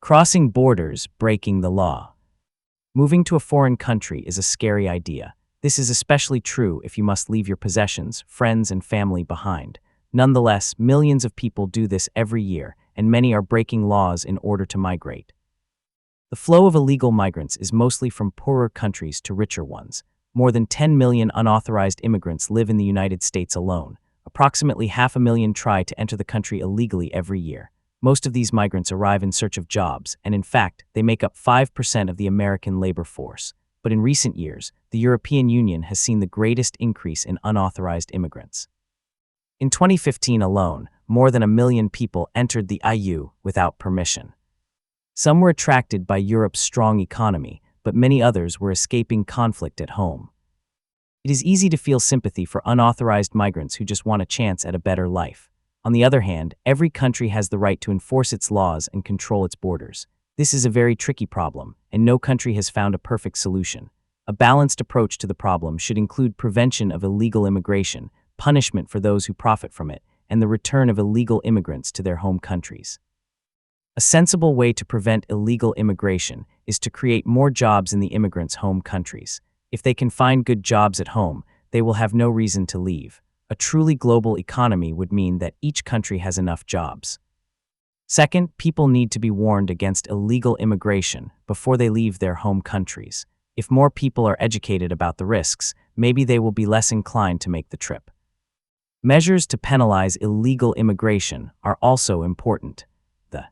Crossing borders, breaking the law. Moving to a foreign country is a scary idea. This is especially true if you must leave your possessions, friends, and family behind. Nonetheless, millions of people do this every year, and many are breaking laws in order to migrate. The flow of illegal migrants is mostly from poorer countries to richer ones. More than 10 million unauthorized immigrants live in the United States alone. Approximately 500,000 try to enter the country illegally every year. Most of these migrants arrive in search of jobs, and in fact, they make up 5% of the American labor force. But in recent years, the European Union has seen the greatest increase in unauthorized immigrants. In 2015 alone, more than 1 million people entered the EU without permission. Some were attracted by Europe's strong economy, but many others were escaping conflict at home. It is easy to feel sympathy for unauthorized migrants who just want a chance at a better life. On the other hand, every country has the right to enforce its laws and control its borders. This is a very tricky problem, and no country has found a perfect solution. A balanced approach to the problem should include prevention of illegal immigration, punishment for those who profit from it, and the return of illegal immigrants to their home countries. A sensible way to prevent illegal immigration is to create more jobs in the immigrants' home countries. If they can find good jobs at home, they will have no reason to leave. A truly global economy would mean that each country has enough jobs. Second, people need to be warned against illegal immigration before they leave their home countries. If more people are educated about the risks, maybe they will be less inclined to make the trip. Measures to penalize illegal immigration are also important. The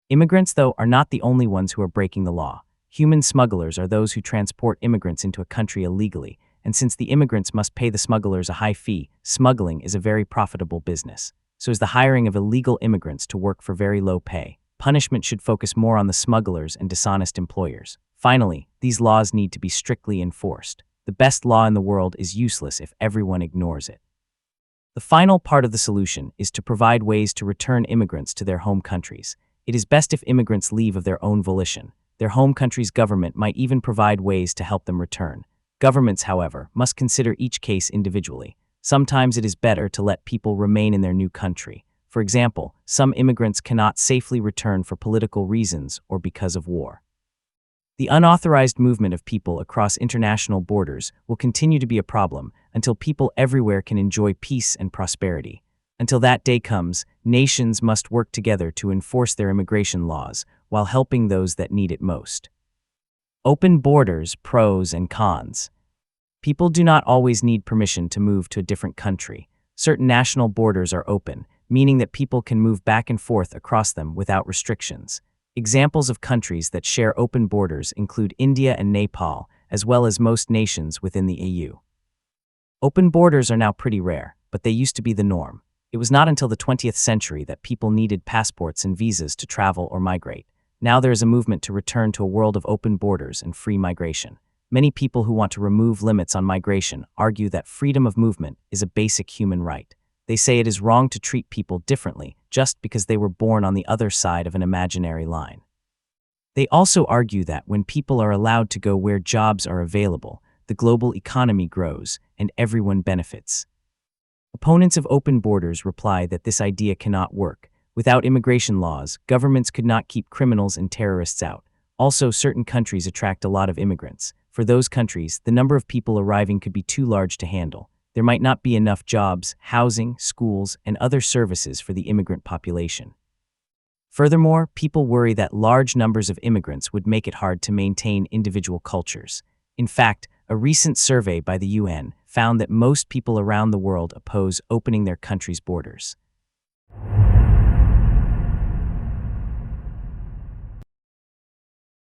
immigrants, though, are not the only ones who are breaking the law. Human smugglers are those who transport immigrants into a country illegally, and since the immigrants must pay the smugglers a high fee, smuggling is a very profitable business. So is the hiring of illegal immigrants to work for very low pay. Punishment should focus more on the smugglers and dishonest employers. Finally, these laws need to be strictly enforced. The best law in the world is useless if everyone ignores it. The final part of the solution is to provide ways to return immigrants to their home countries. It is best if immigrants leave of their own volition. Their home country's government might even provide ways to help them return. Governments, however, must consider each case individually. Sometimes it is better to let people remain in their new country. For example, some immigrants cannot safely return for political reasons or because of war. The unauthorized movement of people across international borders will continue to be a problem until people everywhere can enjoy peace and prosperity. Until that day comes, nations must work together to enforce their immigration laws while helping those that need it most. Open borders, pros and cons. People do not always need permission to move to a different country. Certain national borders are open, meaning that people can move back and forth across them without restrictions. Examples of countries that share open borders include India and Nepal, as well as most nations within the EU. Open borders are now pretty rare, but they used to be the norm. It was not until the 20th century that people needed passports and visas to travel or migrate. Now there is a movement to return to a world of open borders and free migration. Many people who want to remove limits on migration argue that freedom of movement is a basic human right. They say it is wrong to treat people differently just because they were born on the other side of an imaginary line. They also argue that when people are allowed to go where jobs are available, the global economy grows and everyone benefits. Opponents of open borders reply that this idea cannot work. Without immigration laws, governments could not keep criminals and terrorists out. Also, certain countries attract a lot of immigrants. For those countries, the number of people arriving could be too large to handle. There might not be enough jobs, housing, schools, and other services for the immigrant population. Furthermore, people worry that large numbers of immigrants would make it hard to maintain individual cultures. In fact, a recent survey by the UN found that most people around the world oppose opening their country's borders.